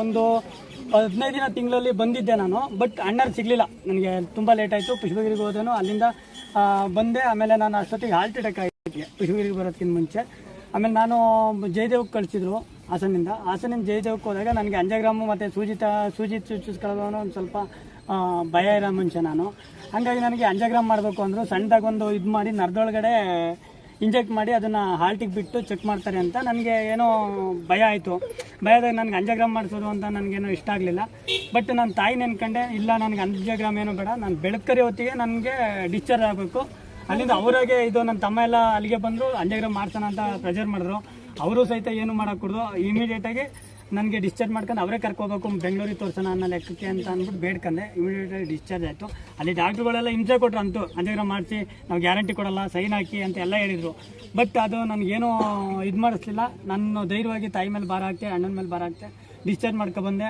ಒಂದು 15 ದಿನ ತಿಂಗಳಲ್ಲಿ ಬಂದಿದ್ದೆ ನಾನು. ಬಟ್ ಅಣ್ಣರು ಸಿಗಲಿಲ್ಲ, ನನಗೆ ತುಂಬ ಲೇಟ್ ಆಯಿತು. ಪುಷ್ಪಗಿರಿಗೆ ಹೋದನು, ಅಲ್ಲಿಂದ ಬಂದೆ. ಆಮೇಲೆ ನಾನು ಅಷ್ಟೊತ್ತಿಗೆ ಹಾರ್ಟ್ ಅಟ್ಯಾಕ್ ಆಯಿತು ಪುಷ್ಪಗಿರಿಗೆ ಬರೋದಕ್ಕಿಂತ ಮುಂಚೆ. ಆಮೇಲೆ ನಾನು ಜಯದೇವಕ್ಕೆ ಕಳಿಸಿದ್ರು ಹಾಸನಿಂದ ಜಯದೇವಕ್ಕೆ ಹೋದಾಗ ನನಗೆ ಅಂಜಗ್ರಾಮು ಮತ್ತು ಸೂಜಿ ಚುಚ್ಚಿಸ್ಕೊಳ್ಳೋದು ಒಂದು ಸ್ವಲ್ಪ ಭಯ ಇರೋ ಮುಂಚೆ ನಾನು. ಹಾಗಾಗಿ ನನಗೆ ಅಂಜಗ್ರಾಮ್ ಮಾಡಬೇಕು ಅಂದರು. ಸಣ್ಣದಾಗೊಂದು ಇದು ಮಾಡಿ ನರದೊಳಗಡೆ ಇಂಜೆಕ್ಟ್ ಮಾಡಿ ಅದನ್ನು ಹಾಲ್ಟಿಗೆ ಬಿಟ್ಟು ಚೆಕ್ ಮಾಡ್ತಾರೆ ಅಂತ ನನಗೆ ಏನೋ ಭಯ ಆಯಿತು. ಭಯದಾಗ ನನಗೆ ಅಂಜಗ್ರಾಮ್ ಮಾಡಿಸೋದು ಅಂತ ನನಗೇನೋ ಇಷ್ಟ ಆಗಲಿಲ್ಲ. ಬಟ್ ನನ್ನ ತಾಯಿ ನೆನ್ಕೊಂಡೆ, ಇಲ್ಲ ನನಗೆ ಅಂಜಗ್ರಾಮ್ ಏನೋ ಬೇಡ, ನಾನು ಬೆಳಕರಿ ಹೊತ್ತಿಗೆ ನನಗೆ ಡಿಸ್ಚಾರ್ಜ್ ಆಗಬೇಕು. ಅಲ್ಲಿಂದ ಅವರಾಗೆ ಇದು ನನ್ನ ತಮ್ಮ ಎಲ್ಲ ಅಲ್ಲಿಗೆ ಬಂದರು, ಅಂಜಗ್ರಾಮ್ ಮಾಡ್ಸೋಣ ಅಂತ ಪ್ರೆಷರ್ ಮಾಡಿದ್ರು. ಅವರು ಸಹಿತ ಏನು ಮಾಡೋಕ್ಕೊಡ್ದು, ಇಮಿಡಿಯೇಟಾಗಿ ನನಗೆ ಡಿಸ್ಚಾರ್ಜ್ ಮಾಡ್ಕೊಂಡು ಅವರೇ ಕರ್ಕೋಬೇಕು ಬೆಂಗಳೂರಿಗೆ ತೋರಿಸೋಣ ಅನ್ನೋ ಲೆಕ್ಕಕ್ಕೆ ಅಂತ ಅಂದ್ಬಿಟ್ಟು ಬೇಡ್ಕೊಂಡೆ. ಇಮಿಡಿಯೇಟಾಗಿ ಡಿಸ್ಚಾರ್ಜ್ ಆಯಿತು. ಅಲ್ಲಿ ಡಾಕ್ಟ್ರುಗಳೆಲ್ಲ ಹಿಂಸೆ ಕೊಟ್ಟರು ಅಂತೂ, ಅಂಜಗ್ರಾಮ್ ಮಾಡಿಸಿ ನಾವು ಗ್ಯಾರಂಟಿ ಕೊಡಲ್ಲ, ಸೈನ್ ಹಾಕಿ ಅಂತ ಎಲ್ಲ ಹೇಳಿದರು. ಬಟ್ ಅದು ನನಗೇನೂ ಇದು ಮಾಡಿಸ್ಲಿಲ್ಲ. ನಾನು ಧೈರ್ಯವಾಗಿ ತಾಯಿ ಮೇಲೆ ಭಾರ ಹಾಕ್ತೆ, ಅಣ್ಣನ ಮೇಲೆ ಭಾರ ಹಾಕ್ತೆ, ಡಿಸ್ಚಾರ್ಜ್ ಮಾಡ್ಕೊಬಂದೆ.